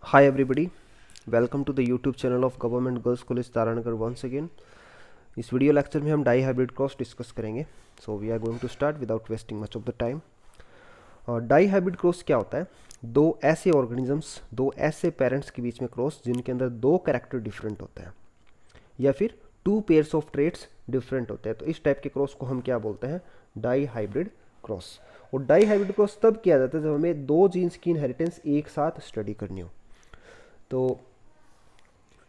Hi everybody, welcome to the YouTube channel of Government Girls College Taranagar once again. इस video lecture में हम dihybrid cross discuss करेंगे. So we are going to start without wasting much of the time. Dihybrid cross क्या होता है? दो ऐसे organisms, दो ऐसे पेरेंट्स के बीच में क्रॉस जिनके अंदर दो कैरेक्टर डिफरेंट होते हैं या फिर two pairs of traits different होते हैं. तो इस टाइप के क्रॉस को हम क्या बोलते हैं? Dihybrid cross. और डाई हाइब्रिड क्रॉस तब किया जाता है जब हमें दो जीन्स की इनहेरिटेंस एक साथ स्टडी करनी हो. तो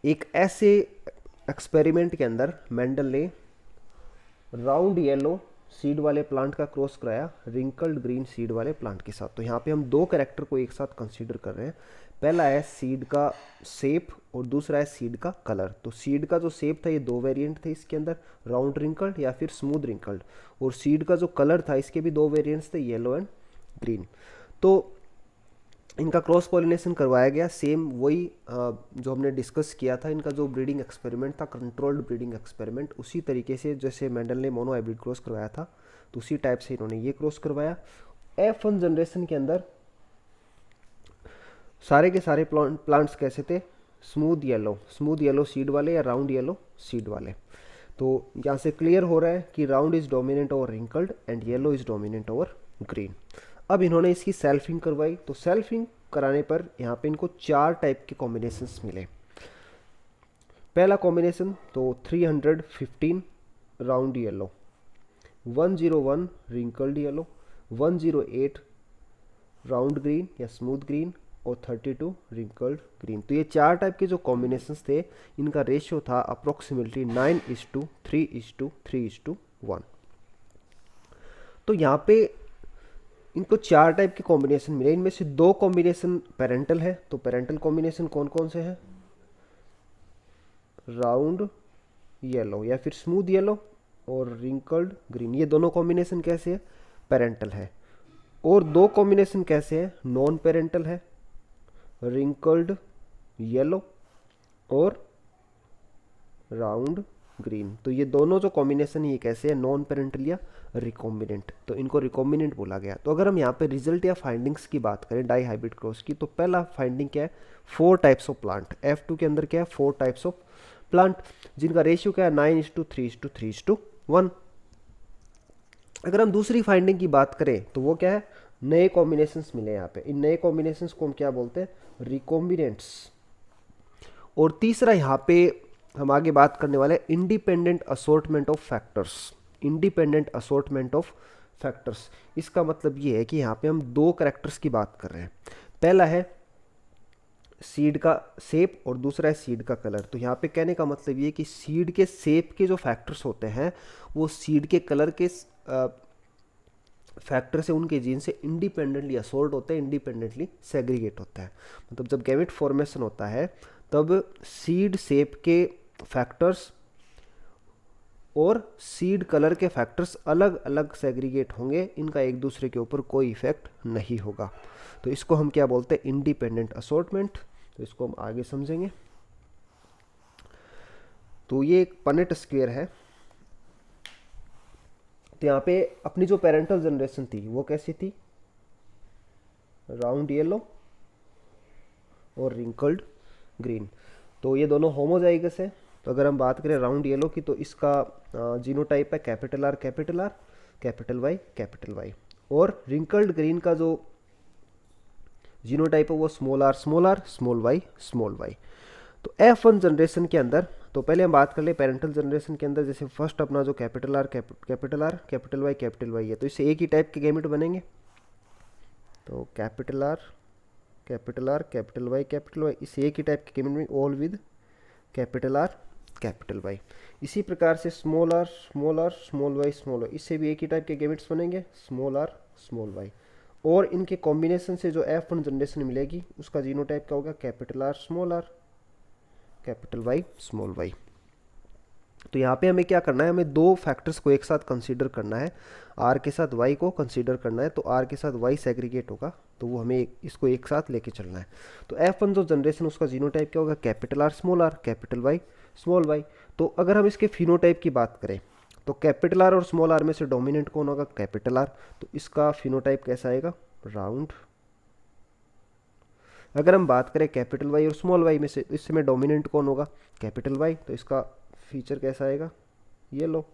एक ऐसे एक्सपेरिमेंट के अंदर मेंडल ने राउंड येलो सीड वाले प्लांट का क्रॉस कराया रिंकल्ड ग्रीन सीड वाले प्लांट के साथ. तो यहाँ पे हम दो कैरेक्टर को एक साथ कंसीडर कर रहे हैं. पहला है सीड का शेप और दूसरा है सीड का कलर. तो सीड का जो शेप था, ये दो वेरिएंट थे इसके अंदर, राउंड रिंकल्ड या फिर स्मूथ रिंकल्ड. और सीड का जो कलर था, इसके भी दो वेरिएंट्स थे, येलो एंड ग्रीन. तो इनका क्रॉस पॉलिनेशन करवाया गया. सेम वही जो हमने डिस्कस किया था, इनका जो ब्रीडिंग एक्सपेरिमेंट था, कंट्रोल्ड ब्रीडिंग एक्सपेरिमेंट, उसी तरीके से जैसे मेंडल ने मोनो हाइब्रिड क्रॉस करवाया था, तो उसी टाइप से इन्होंने ये क्रॉस करवाया. F1 जनरेशन के अंदर सारे के सारे प्लांट्स कैसे थे? स्मूथ येलो सीड वाले या राउंड येलो सीड वाले. तो यहाँ से क्लियर हो रहा है कि round is dominant over wrinkled and yellow is dominant over green. अब इन्होंने इसकी सेल्फिंग करवाई. तो सेल्फिंग कराने पर यहाँ पे इनको चार टाइप के कॉम्बिनेशंस मिले. पहला कॉम्बिनेशन तो 315 round yellow, 101 wrinkled yellow, 108 round green या स्मूथ ग्रीन और 32 रिंकल्ड ग्रीन. तो ये चार टाइप के जो कॉम्बिनेशंस थे, इनका रेशियो था अप्रोक्सीमेटली 9:3:3:1. तो यहाँ पे इनको चार टाइप के कॉम्बिनेशन मिले. इनमें से दो कॉम्बिनेशन पेरेंटल है. तो पेरेंटल कॉम्बिनेशन कौन कौन से हैं? राउंड येलो या फिर स्मूथ येलो और रिंकल्ड ग्रीन. ये दोनों कॉम्बिनेशन कैसे है? पेरेंटल है. और दो कॉम्बिनेशन कैसे हैं? नॉन पेरेंटल है, रिंकल्ड येलो और राउंड ग्रीन. तो ये दोनों जो कॉम्बिनेशन है, ये कैसे है? नॉन पेरेंटल या रिकॉम्बिनेंट. तो इनको रिकॉम्बिनेंट बोला गया. तो अगर हम यहाँ पे रिजल्ट या फाइंडिंग्स की बात करें डाई हाइब्रिड क्रॉस की, तो पहला फाइंडिंग क्या है? 4 टाइप्स ऑफ प्लांट. F2 के अंदर क्या है? 4 टाइप्स ऑफ प्लांट जिनका रेशियो क्या है? 9:3:3:1. अगर हम दूसरी फाइंडिंग की बात करें तो वो क्या है? नए कॉम्बिनेशंस मिले यहाँ पे. इन नए कॉम्बिनेशंस को हम क्या बोलते हैं? रिकॉम्बिनेंट्स. और तीसरा यहाँ पे हम आगे बात करने वाले independent assortment of factors. Independent assortment of factors, इसका मतलब ये है कि यहाँ पे हम दो कैरेक्टर्स की बात कर रहे हैं. पहला है सीड का शेप और दूसरा है सीड का कलर. तो यहाँ पे कहने का मतलब ये है कि सीड के शेप के जो फैक्टर्स होते हैं, वो सीड के कलर के फैक्टर से, उनके जीन से इंडिपेंडेंटली असॉर्ट होते हैं, इंडिपेंडेंटली सेग्रीगेट होता है. मतलब जब गैमेट फॉर्मेशन होता है, तब सीड शेप के फैक्टर्स और सीड कलर के फैक्टर्स अलग अलग सेग्रीगेट होंगे. इनका एक दूसरे के ऊपर कोई इफेक्ट नहीं होगा. तो इसको हम क्या बोलते हैं? Independent assortment. तो इसको हम आगे समझेंगे. तो ये एक पनेट स्क्वायर है. तो यहाँ पे अपनी जो पेरेंटल जनरेशन थी वो कैसी थी? राउंड येलो और रिंकल्ड ग्रीन. तो ये दोनों होमोजाइगस है. तो अगर हम बात करें राउंड येलो की, तो इसका जीनोटाइप है capital R capital R, capital Y capital Y. और रिंकल्ड ग्रीन का जो जीनोटाइप है वो small R small R, small Y small Y. तो F1 जनरेशन के अंदर, तो पहले हम बात कर ले पेरेंटल जनरेशन के अंदर. जैसे फर्स्ट अपना जो कैपिटल आर कैपिटल वाई है, तो इससे एक ही टाइप के गैमेट बनेंगे. तो कैपिटल आर कैपिटल वाई, इससे एक ही टाइप के गैमेट में, all with capital R capital Y. इसी प्रकार से स्मॉल आर स्मॉल वाई, इससे भी एक ही टाइप के गैमेट्स बनेंगे, स्मॉल आर स्मॉल वाई. और इनके कॉम्बिनेशन से जो F1 जनरेशन मिलेगी, उसका जीनोटाइप क्या होगा? Capital R capital Y small Y. तो यहाँ पे हमें क्या करना है? हमें दो फैक्टर्स को एक साथ कंसीडर करना है. आर के साथ वाई को कंसीडर करना है. तो आर के साथ वाई सेग्रीगेट होगा, तो वो हमें इसको एक साथ लेके चलना है. तो F1 जो जनरेशन, उसका जीनोटाइप क्या होगा? Capital R capital Y small Y. तो अगर हम इसके फिनोटाइप की बात करें, तो कैपिटल आर और स्मॉल आर में से डोमिनेंट कौन होगा? Capital R. तो इसका फिनोटाइप कैसा आएगा? राउंड. अगर हम बात करें कैपिटल वाई और स्मॉल वाई में से, तो इसमें डोमिनेंट कौन होगा, कैपिटल वाई, तो इसका फीचर कैसा आएगा, ये लो।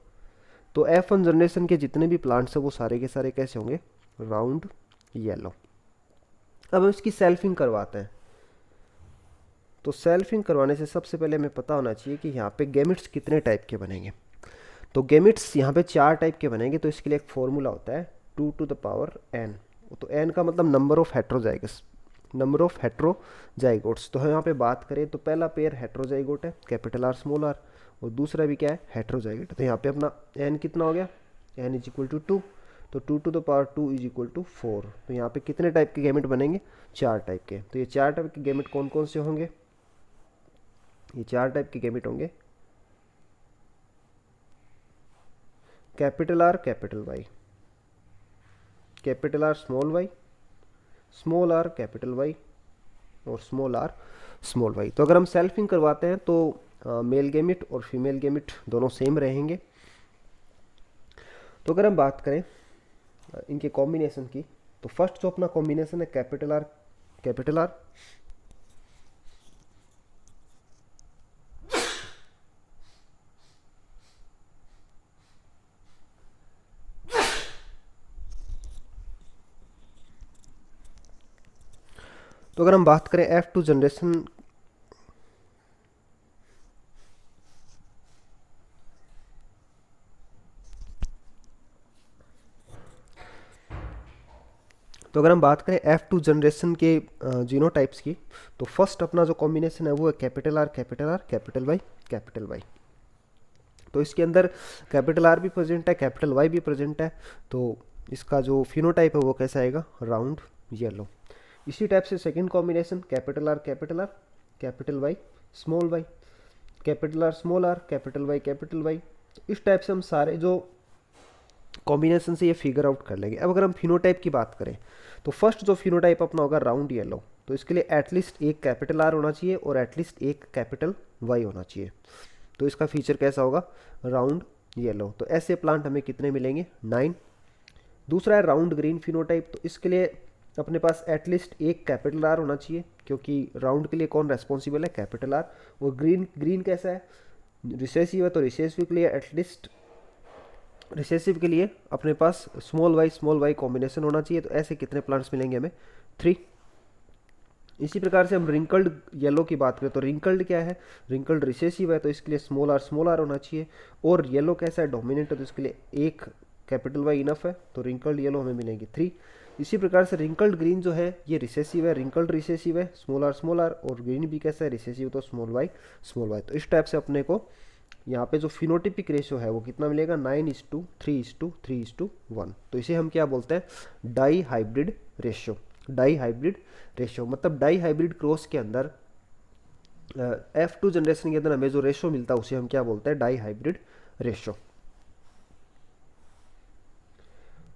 तो F1 जनरेशन के जितने भी प्लांट्स हैं वो सारे के सारे कैसे होंगे, राउंड येलो। अब हम इसकी सेल्फिंग करवाते हैं। तो सेल्फिंग करवाने से सबसे पहले हमें पता होना चाहिए कि यहाँ पे गैमेट्स कितने टाइप के बनेंगे। तो गैमेट्स यहाँ पे 4 टाइप के बनेंगे। तो इसके लिए एक फॉर्मूला होता है 2n। तो n का मतलब number of heterozygous, number of heterozygotes. तो हम यहाँ पे बात करें तो पहला पेयर हेट्रोजाइगोट है, कैपिटल आर स्मॉल आर, और दूसरा भी क्या है, हेट्रोजाइगोट। तो यहाँ पे अपना n कितना हो गया, n इज इक्वल टू 2। तो 2 इज इक्वल टू 4। तो यहाँ पे कितने टाइप के गैमेट बनेंगे, 4 टाइप के। तो ये 4 टाइप के गैमेट कौन कौन से होंगे, ये 4 टाइप के गैमेट होंगे capital R capital Y, capital R small R capital Y, और स्मॉल आर स्मॉल वाई। तो अगर हम सेल्फिंग करवाते हैं तो मेल गैमेट और फीमेल गैमेट दोनों सेम रहेंगे। तो अगर हम बात करें इनके कॉम्बिनेशन की, तो फर्स्ट जो अपना कॉम्बिनेशन है कैपिटल आर कैपिटल आर, तो अगर हम बात करें F2 जनरेशन, तो अगर हम बात करें F2 जनरेशन के जीनोटाइप्स की, तो फर्स्ट अपना जो कॉम्बिनेशन है वो है कैपिटल आर कैपिटल वाई। तो इसके अंदर कैपिटल आर भी प्रेजेंट है, कैपिटल वाई भी प्रेजेंट है। तो इसका जो फिनोटाइप है वो कैसा आएगा, राउंड येलो। इसी टाइप से second combination capital R capital Y small Y, capital R small R capital Y. इस टाइप से हम सारे जो कॉम्बिनेशन से ये फिगर आउट कर लेंगे। अब अगर हम फिनोटाइप की बात करें, तो फर्स्ट जो फिनोटाइप अपना होगा राउंड येलो। तो इसके लिए एटलीस्ट एक कैपिटल आर होना चाहिए और एटलीस्ट एक कैपिटल वाई होना चाहिए। तो इसका फीचर कैसा होगा, राउंड येलो। तो ऐसे प्लांट हमें कितने मिलेंगे, 9। दूसरा है राउंड ग्रीन फिनोटाइप। तो इसके लिए अपने पास एटलीस्ट एक कैपिटल आर होना चाहिए, क्योंकि राउंड के लिए कौन रेस्पॉन्सिबल है, कैपिटल आर। और ग्रीन कैसा है, रिसेसिव है। तो रिसेसिव के लिए एटलीस्ट, रिसेसिव के लिए अपने पास स्मॉल वाई कॉम्बिनेशन होना चाहिए। तो ऐसे कितने प्लांट्स मिलेंगे हमें, 3। इसी प्रकार से हम रिंकल्ड येलो की बात करें, तो रिंकल्ड क्या है, रिंकल्ड रिसेसिव है। तो इसके लिए स्मॉल आर होना चाहिए। और येलो कैसा है, डोमिनेंट है। तो इसके लिए एक कैपिटल वाई इनफ है। तो रिंकल्ड येलो हमें मिलेंगे 3। इसी प्रकार से रिंकल्ड ग्रीन जो है ये रिसेसिव है, रिंकल्ड रिसेसिव है, स्मॉल आर। और ग्रीन भी कैसा है, रिसेसिव, तो स्मॉल वाई। तो इस टाइप से अपने को यहाँ पे जो फिनोटिपिक रेशियो है वो कितना मिलेगा, 9:3:3:1। तो इसे हम क्या बोलते हैं, डाई हाइब्रिड रेशियो। मतलब डाई हाइब्रिड क्रॉस के अंदर F2 जनरेशन के अंदर हमें जो रेशियो मिलता है उसे हम क्या बोलते हैं, डाई हाइब्रिड रेशियो।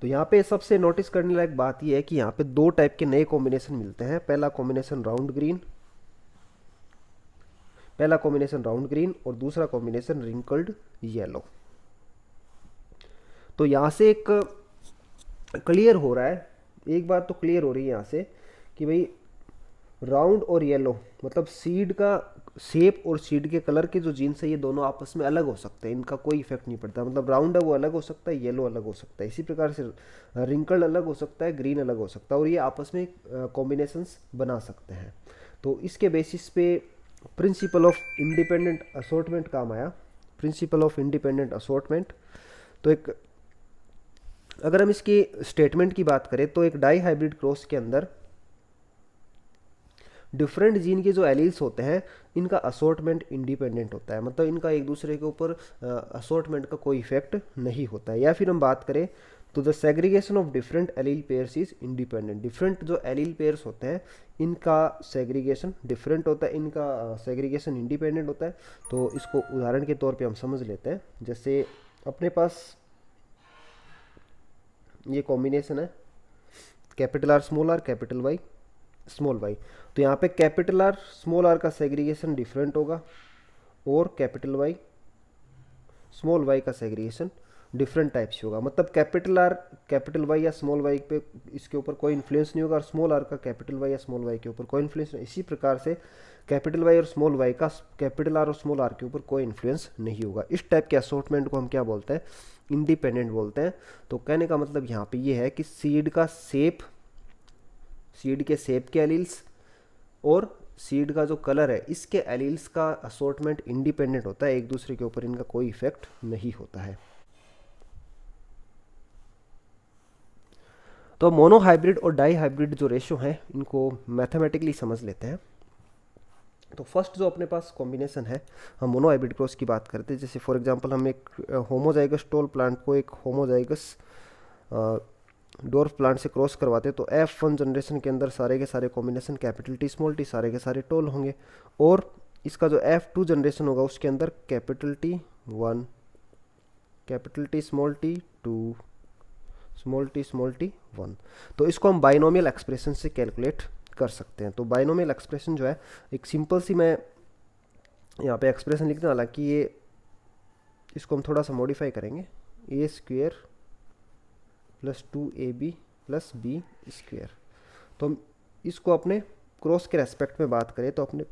तो यहाँ पे सबसे नोटिस करने लायक बात यह है कि यहाँ पे 2 टाइप के नए कॉम्बिनेशन मिलते हैं। पहला कॉम्बिनेशन राउंड ग्रीन और दूसरा कॉम्बिनेशन रिंकल्ड येलो। तो यहाँ से एक क्लियर हो रहा है, एक बात तो क्लियर हो रही है यहाँ से कि भाई राउंड और येलो मतलब सीड का शेप और सीड के कलर के जो जीन्स है ये दोनों आपस में अलग हो सकते हैं, इनका कोई इफेक्ट नहीं पड़ता। मतलब राउंड है वो अलग हो सकता है, येलो अलग हो सकता है। इसी प्रकार से रिंकल्ड अलग हो सकता है, ग्रीन अलग हो सकता है, और ये आपस में कॉम्बिनेशंस बना सकते हैं। तो इसके बेसिस पे प्रिंसिपल ऑफ इंडिपेंडेंट असॉर्टमेंट काम आया, प्रिंसिपल ऑफ इंडिपेंडेंट असॉर्टमेंट। तो एक अगर हम इसकी स्टेटमेंट की बात करें तो एक डाई हाइब्रिड क्रॉस के अंदर डिफरेंट जीन के जो एलील्स होते हैं इनका असॉर्टमेंट इंडिपेंडेंट होता है, मतलब इनका एक दूसरे के ऊपर असॉर्टमेंट का कोई इफेक्ट नहीं होता है। या फिर हम बात करें तो the segregation of different allele pairs is independent. Different जो एलील पेयर्स होते हैं इनका सेग्रीगेशन डिफरेंट होता है, इनका सेग्रीगेशन इंडिपेंडेंट होता है। तो इसको उदाहरण के तौर पे हम समझ लेते हैं। जैसे अपने पास ये कॉम्बिनेशन है capital R capital Y small Y. तो यहाँ पे कैपिटल आर स्मॉल आर का सेग्रीगेशन डिफरेंट होगा और कैपिटल वाई स्मॉल वाई का सेग्रीगेशन डिफरेंट टाइप से होगा, मतलब कैपिटल आर कैपिटल वाई या स्मॉल वाई पे इसके ऊपर कोई इन्फ्लुएंस नहीं होगा, और स्मॉल आर का कैपिटल वाई या स्मॉल वाई के ऊपर कोई इन्फ्लुएंस नहीं। इसी प्रकार से कैपिटल वाई और स्मॉल वाई का कैपिटल आर और स्मॉल आर के ऊपर कोई इन्फ्लुएंस नहीं होगा। इस टाइप के असॉर्टमेंट को हम क्या बोलते हैं, इंडिपेंडेंट बोलते हैं। तो कहने का मतलब यहाँ पे ये है कि सीड का शेप, सीड के शेप के एलील्स और सीड का जो कलर है इसके एलील्स का असॉर्टमेंट इंडिपेंडेंट होता है, एक दूसरे के ऊपर इनका कोई इफेक्ट नहीं होता है। तो मोनो हाइब्रिड और डाई हाइब्रिड जो रेशो हैं इनको मैथमेटिकली समझ लेते हैं। तो फर्स्ट जो अपने पास कॉम्बिनेशन है, हम मोनो हाइब्रिड क्रॉस की बात करते हैं। जैसे फॉर एग्जांपल हम एक होमोजाइगस टॉल प्लांट को एक होमोजाइगस डॉर्फ प्लांट से क्रॉस करवाते हैं, तो F1 जनरेशन के अंदर सारे के सारे combination capital T small T सारे के सारे टॉल होंगे, और इसका जो F2 जनरेशन होगा उसके अंदर capital T 1, capital T small T 2, small T 1। तो इसको हम बाइनोमियल एक्सप्रेशन से कैलकुलेट कर सकते हैं। तो बाइनोमियल एक्सप्रेशन जो है, एक सिंपल सी मैं यहाँ पे एक्सप्रेशन लिखते हैं, हालांकि ये इसको हम थोड़ा सा मॉडिफाई करेंगे, A square plus 2ab plus B square. तो हम इसको अपने क्रॉस के रेस्पेक्ट में बात करें तो अपने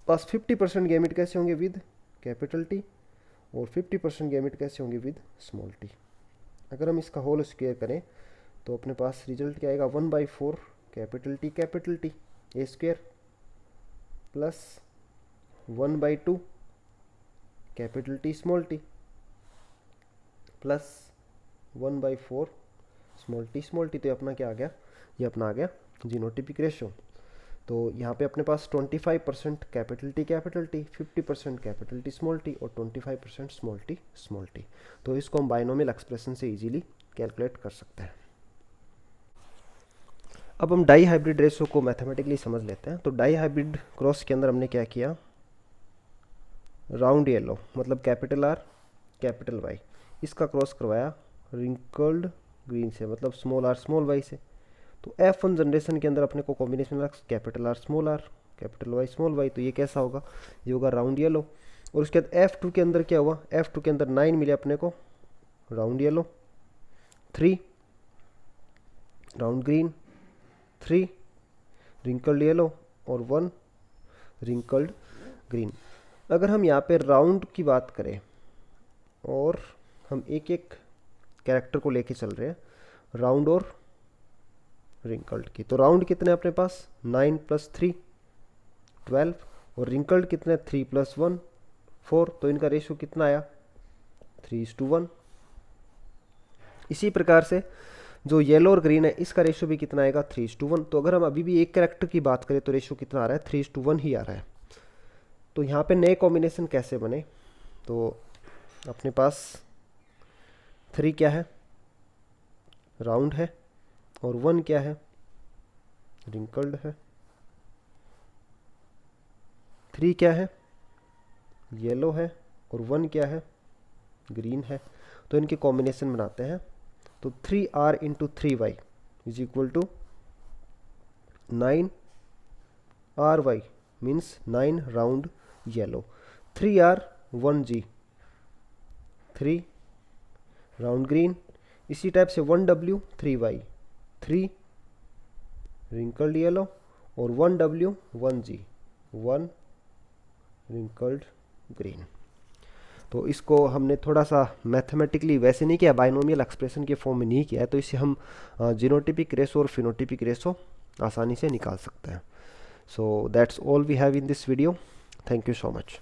पास 50% गैमेट कैसे होंगे विद कैपिटल टी, और 50% गैमेट कैसे होंगे विद स्मॉल टी। अगर हम इसका होल स्क्वायर करें तो अपने पास रिजल्ट क्या आएगा, 1/4 capital T A square plus 1/2 capital T small T plus 1/4 small T. तो ये अपना क्या आ गया, ये अपना आ गया जीनोटिपिक रेशो। तो यहाँ पे अपने पास 25% capital T 50% capital T small T और 25% स्मॉल टी। तो इसको हम बाइनोमियल एक्सप्रेशन से इजीली कैलकुलेट कर सकते हैं। अब हम डाई हाइब्रिड रेशो को मैथमेटिकली समझ लेते हैं। तो डाई हाइब्रिड क्रॉस के अंदर हमने क्या किया, राउंड येलो मतलब कैपिटल आर कैपिटल वाई, इसका क्रॉस करवाया रिंकल्ड ग्रीन से मतलब स्मॉल आर स्मॉल वाई से। तो F1 जनरेशन के अंदर अपने को कॉम्बिनेशन मिला capital R capital Y small Y. तो ये कैसा होगा, ये होगा राउंड येलो। और उसके बाद F2 के अंदर क्या हुआ, F2 के अंदर 9 मिले अपने को round yellow, 3 round green, 3 wrinkled yellow और 1 रिंकल्ड ग्रीन। अगर हम यहाँ पे राउंड की बात करें और हम एक एक कैरेक्टर को लेके चल रहे हैं, राउंड और रिंकल्ड की, तो राउंड कितने अपने पास 9 + 3 12, और रिंकल्ड कितने 3 + 1 4। तो इनका रेशियो कितना आया 3:1। इसी प्रकार से जो येलो और ग्रीन है इसका रेशियो भी कितना आएगा 3:1। तो अगर हम अभी भी एक कैरेक्टर की बात करें तो रेशियो कितना आ रहा है 3:1 ही आ रहा है। तो यहाँ पे नए कॉम्बिनेशन कैसे बने, तो अपने पास 3 क्या है राउंड है और 1 क्या है रिंकल्ड है, 3 क्या है येलो है और 1 क्या है ग्रीन है। तो इनके कॉम्बिनेशन बनाते हैं। तो 3r × 3y is equal to 9ry means 9 round yellow, 3r 1g 3 round green. इसी टाइप से 1w 3y 3 रिंकल्ड येलो और 1w 1g 1 रिंकल्ड ग्रीन। तो इसको हमने थोड़ा सा मैथमेटिकली वैसे नहीं किया, बाइनोमियल एक्सप्रेशन के फॉर्म में नहीं किया है, तो इससे हम जीनोटिपिक रेशो और फिनोटिपिक रेशो आसानी से निकाल सकते हैं। So that's all we have in this video. Thank you so much.